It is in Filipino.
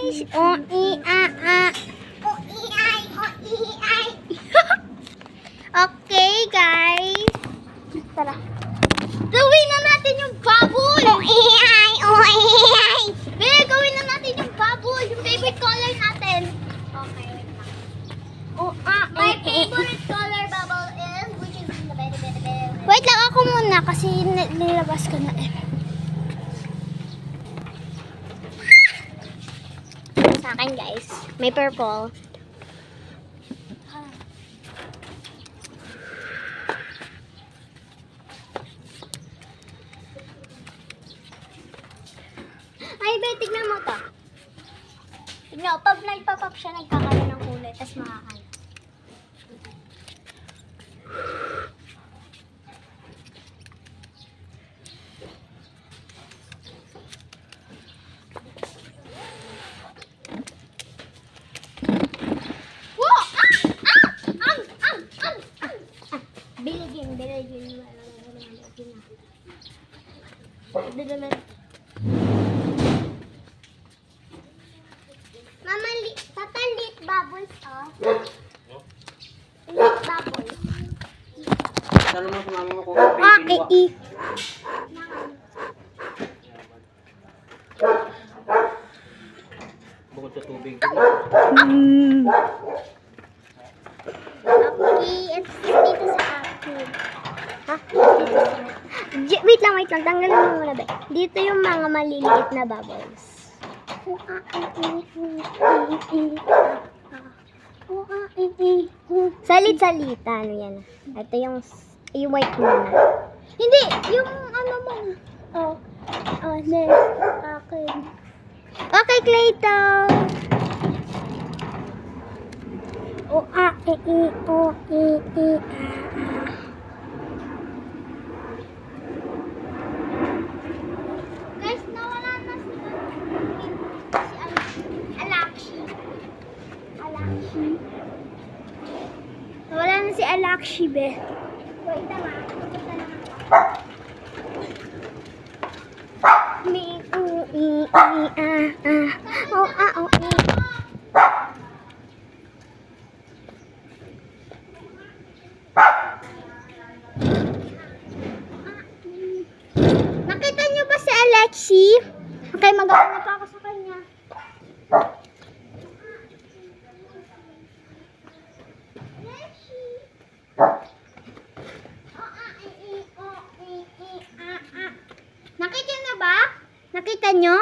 guys. O-i-a-a. O-i-ay, o-i-ay. Okay, guys. Tara. Gawin na natin yung bubble. O-i-ay, o-i-ay. Be, gawin na natin yung bubble. Yung favorite color natin. Okay, wait lang. My favorite color bubble is, which is the very. Wait lang ako muna kasi nilabas ko na eh. Sa akin, guys. May purple. Ay, be, tignan mo to. Tignan mo, pag nagpa-pop siya, nagkakaroon ng kulay, tas makakala. Wow! Biligin. Mama, Papa, lit bubbles, oh. Lit bubbles. Tanong mo sa mami mo kung baby mo. i. Bukod sa tubig. Okay, it's dito sa akin. Ha? Wait lang. Tanggalin mo muna, be. Dito yung mga maliliit na bubbles. Salit-salita. Ano yan? Ito yung white muna. Hindi! Yung ano mo. Next. Akin. Okay, Clayton. Guys, nawala na si Alakshi. Wala na si Alakshi, be. Wait naman, pupunta naman Nakita niyo ba si Alexi? Okay, mag-aano pa ako sa kanya. Nakita niyo ba? Nakita niyo?